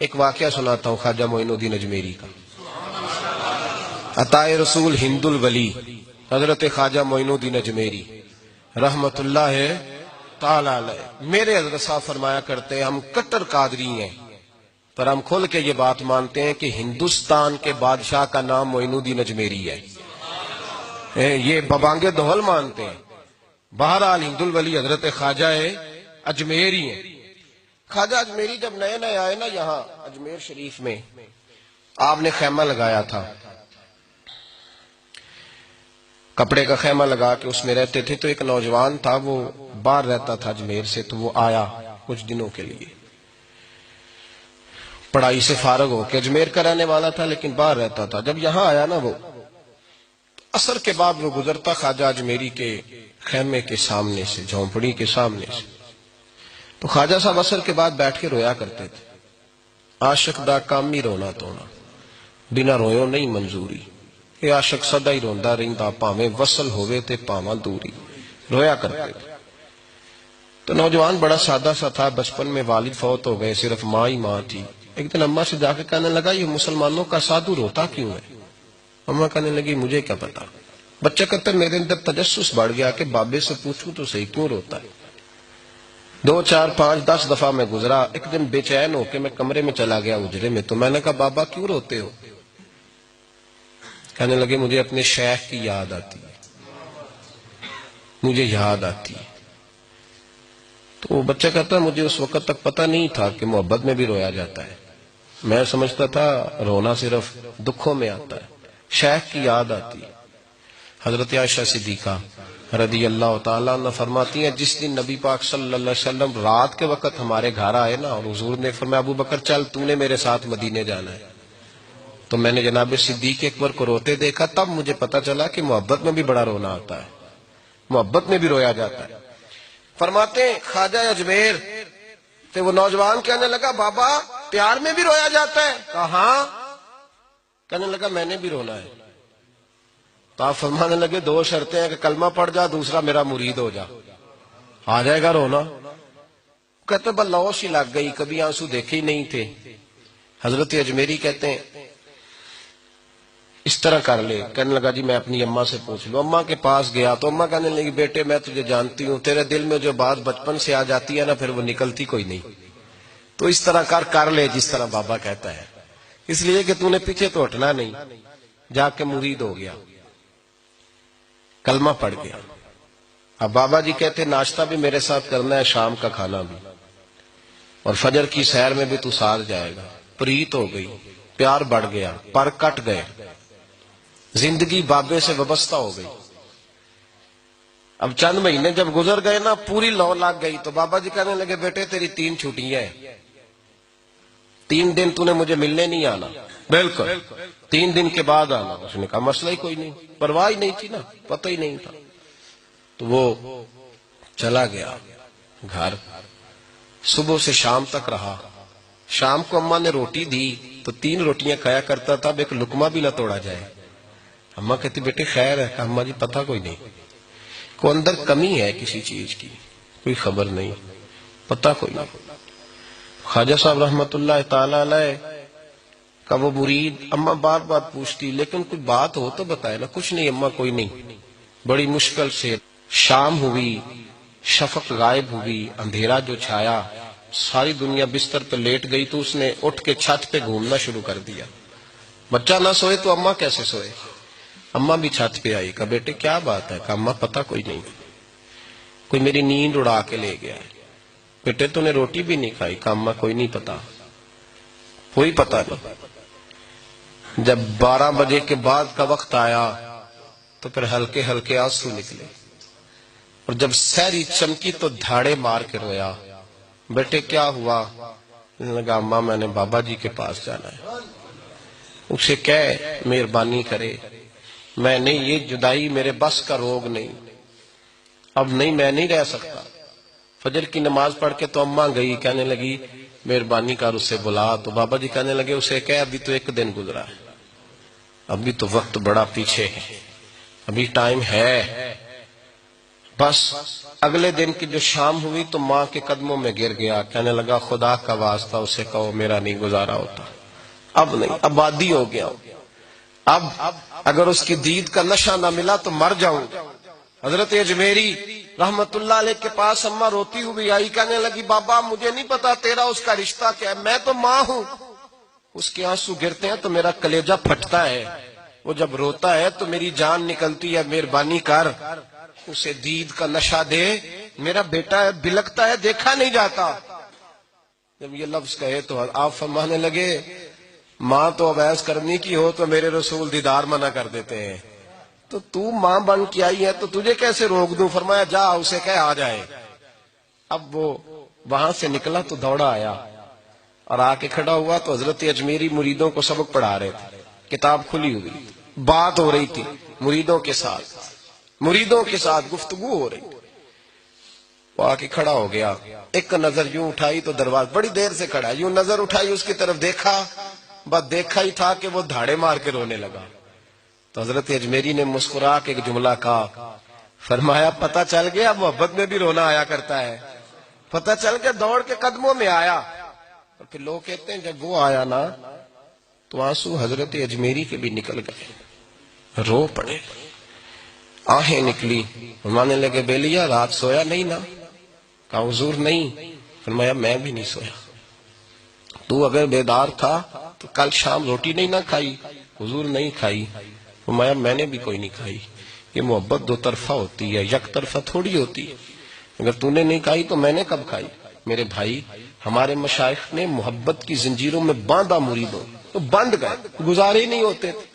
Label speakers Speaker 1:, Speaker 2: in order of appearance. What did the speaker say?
Speaker 1: ایک واقعہ سناتا ہوں خواجہ معین الدین اجمیری کا. عطائے رسول ہند الولی حضرت خواجہ معین الدین اجمیری رحمت اللہ تعالی علیہ. میرے حضرت صاحب فرمایا کرتے ہیں ہم کٹر قادری ہیں، پر ہم کھل کے یہ بات مانتے ہیں کہ ہندوستان کے بادشاہ کا نام معین الدین اجمیری ہے. یہ ببانگے دہل مانتے ہیں. بہرحال ہند الولی حضرت خواجہ اجمیری ہیں. خواجہ اجمیری جب نئے نئے آئے نا یہاں اجمیر شریف میں، آپ نے خیمہ لگایا تھا، کپڑے کا خیمہ لگا کے اس میں رہتے تھے. تو ایک نوجوان تھا، وہ باہر رہتا تھا اجمیر سے، تو وہ آیا کچھ دنوں کے لیے. پڑھائی سے فارغ ہو کے اجمیر کا رہنے والا تھا لیکن باہر رہتا تھا. جب یہاں آیا نا، وہ عصر کے بعد وہ گزرتا خواجہ اجمیری کے خیمے کے سامنے سے، جھونپڑی کے سامنے سے، تو خواجہ صاحب عصر کے بعد بیٹھ کے رویا کرتے تھے. عاشق دا کامی رونا تونا، بنا رویوں نہیں منظوری. کہ عاشق سدا ہی روندا رہندا، پاویں وصل ہوئے تے پاواں دوری. رویا کرتے تھے. تو نوجوان بڑا سادہ سا تھا، بچپن میں والد فوت ہو گئے، صرف ماں ہی ماں تھی. ایک دن اماں سے جا کے کہنے لگا یہ مسلمانوں کا سادھو روتا کیوں ہے؟ اماں کہنے لگی مجھے کیا پتا. بچہ کہتا میرے اندر تجسس بڑھ گیا کہ بابے سے پوچھوں تو صحیح کیوں روتا ہے. 2 4 5 10 دفعہ میں گزرا. ایک دن بے چین ہو کے میں کمرے میں چلا گیا اجرے میں. تو میں نے کہا بابا کیوں روتے ہو؟ کہنے لگے مجھے اپنے شیخ کی یاد آتی ہے، مجھے یاد آتی ہے. تو وہ بچہ کہتا مجھے اس وقت تک پتہ نہیں تھا کہ محبت میں بھی رویا جاتا ہے. میں سمجھتا تھا رونا صرف دکھوں میں آتا ہے. شیخ کی یاد آتی ہے. حضرت عائشہ صدیقہ رضی اللہ تعالیٰ عنہ فرماتی ہیں جس دن نبی پاک صلی اللہ علیہ وسلم رات کے وقت ہمارے گھر آئے نا، اور حضور نے فرمایا ابو بکر چل تو نے میرے ساتھ مدینے جانا ہے، تو میں نے جناب صدیق اکبر کو روتے دیکھا. تب مجھے پتا چلا کہ محبت میں بھی بڑا رونا آتا ہے، محبت میں بھی رویا جاتا ہے. فرماتے ہیں خواجہ اجمیر تو وہ نوجوان کہنے لگا بابا پیار میں بھی رویا جاتا ہے؟ کہاں. کہنے لگا میں نے بھی رونا ہے. تو آپ فرمانے لگے 2 شرطیں ہیں کہ کلمہ پڑھ جا، دوسرا میرا مرید ہو جا، آ جائے گا رونا. کہتے بلوش ہی لگ گئی، کبھی آنسو دیکھے ہی نہیں تھے. حضرت اجمیری کہتے ہیں اس طرح کر لے. کہنے لگا جی میں اپنی اماں سے پوچھ لوں. اماں کے پاس گیا تو اماں کہنے لگی بیٹے میں تجھے جانتی ہوں، تیرے دل میں جو بات بچپن سے آ جاتی ہے نا پھر وہ نکلتی کوئی نہیں. تو اس طرح کر لے جس طرح بابا کہتا ہے، اس لیے کہ تو نے پیچھے تو ہٹنا نہیں. جا کے مرید ہو گیا، کلمہ پڑھ گیا. اب بابا جی کہتے ناشتہ بھی میرے ساتھ کرنا ہے، شام کا کھانا بھی، اور فجر کی سیر میں بھی تو ساتھ جائے گا. پریت ہو گئی، پیار بڑھ گیا، پر کٹ گئے، زندگی بابے سے وابستہ ہو گئی. اب چند مہینے جب گزر گئے نا پوری لو لگ گئی. تو بابا جی کہنے لگے بیٹے تیری 3 چھٹیاں ہیں، 3 دن تو نے مجھے ملنے نہیں آنا. بالکل 3 دن کے بعد آنا. اس نے کہا مسئلہ ہی کوئی نہیں، پرواہ ہی نہیں تھی نا، پتہ ہی نہیں تھا. تو وہ چلا گیا گھر. صبح سے شام تک رہا. شام کو اماں نے روٹی دی تو 3 روٹیاں کھایا کرتا تھا، اب ایک لقمہ بھی نہ توڑا جائے. اماں کہتی بیٹے خیر ہے؟ اماں جی پتہ کوئی نہیں، کوئی اندر کمی ہے کسی چیز کی، کوئی خبر نہیں، پتہ کوئی نہیں. خواجہ صاحب رحمت اللہ تعالی علیہ کا وہ مرید اماں بار بار پوچھتی لیکن کوئی بات ہو تو بتائے نا. کچھ نہیں اماں کوئی نہیں. بڑی مشکل سے شام ہوئی، شفق غائب ہوئی، اندھیرا جو چھایا، ساری دنیا بستر پہ لیٹ گئی. تو اس نے اٹھ کے چھت پہ گھومنا شروع کر دیا. بچہ نہ سوئے تو اماں کیسے سوئے. اماں بھی چھت پہ آئی. کہا بیٹے کیا بات ہے؟ کہا اماں پتہ کوئی نہیں، کوئی میری نیند اڑا کے لے گیا ہے. بیٹے تو نے روٹی بھی نہیں کھائی. کہا اماں کوئی نہیں پتا، کوئی پتہ نہیں. جب 12 بجے کے بعد کا وقت آیا تو پھر ہلکے ہلکے آنسو نکلے، اور جب سحری چمکی تو دھاڑے مار کے رویا. بیٹے کیا ہوا؟ لگا اماں میں نے بابا جی کے پاس جانا ہے، اسے کہے مہربانی کرے، میں نہیں، یہ جدائی میرے بس کا روگ نہیں، اب نہیں میں نہیں رہ سکتا. فجر کی نماز پڑھ کے تو اماں گئی، کہنے لگی مہربانی کر اسے بلا. تو بابا جی کہنے لگے اسے کہے ابھی تو 1 دن گزرا ہے، ابھی تو وقت بڑا پیچھے ہے، ابھی ٹائم ہے. بس اگلے دن کی جو شام ہوئی تو ماں کے قدموں میں گر گیا، کہنے لگا خدا کا واسطہ اسے کہو میرا نہیں گزارا ہوتا، اب نہیں، اب عادی ہو گیا، اب اگر اس کی دید کا نشہ نہ ملا تو مر جاؤں۔ حضرت اجمیری رحمت اللہ علیہ کے پاس اماں روتی ہوئی آئی، کہنے لگی بابا مجھے نہیں پتا تیرا اس کا رشتہ کیا ہے، میں تو ماں ہوں۔ اس کے آنسو گرتے ہیں تو میرا کلیجہ پھٹتا ہے، وہ جب روتا ہے تو میری جان نکلتی ہے، مہربانی کر اسے دید کا نشہ دے، میرا بیٹا ہے بلکتا ہے دیکھا نہیں جاتا۔ جب یہ لفظ کہے تو آپ فرمانے لگے ماں تو اب ایس کرنی کی ہو تو میرے رسول دیدار منع کر دیتے ہیں، تو ماں بن کے آئی ہے تو تجھے کیسے روک دوں؟ فرمایا جا اسے کہہ آ جائے۔ اب وہ وہاں سے نکلا تو دوڑا آیا اور آ کے کھڑا ہوا تو حضرت اجمیری مریدوں کو سبق پڑھا رہے تھے، کتاب کھلی ہوئی، بات ہو رہی تھی مریدوں کے ساتھ گفتگو ہو رہی۔ وہ آ کے کھڑا ہو گیا، ایک نظر یوں اٹھائی تو دروازہ، بڑی دیر سے کھڑا، یوں نظر اٹھائی اس کی طرف دیکھا، بس دیکھا ہی تھا کہ وہ دھاڑے مار کے رونے لگا۔ تو حضرت اجمیری نے مسکرا کے ایک جملہ کہا، فرمایا پتہ چل گیا محبت میں بھی رونا آیا کرتا ہے، پتہ چل کے دوڑ کے قدموں میں آیا۔ اور پھر لوگ کہتے ہیں جب وہ آیا نا تو آنسو حضرت اجمیری کے بھی نکل گئے، رو پڑے، آہیں نکلی۔ فرمانے لگے بیلیا رات سویا نہیں نا؟ کہا حضور نہیں۔ فرمایا میں بھی نہیں سویا، تو اگر بیدار تھا تو کل شام روٹی نہیں نہ کھائی؟ حضور نہیں کھائی۔ فرمایا میں نے بھی کوئی نہیں کھائی۔ یہ محبت دو طرفہ ہوتی ہے، یک طرفہ تھوڑی ہوتی ہے، اگر تو نے نہیں کھائی تو میں نے کب کھائی؟ میرے بھائی ہمارے مشائخ نے محبت کی زنجیروں میں باندھا مریدوں، تو بند گئے، گزارے ہی نہیں ہوتے تھے۔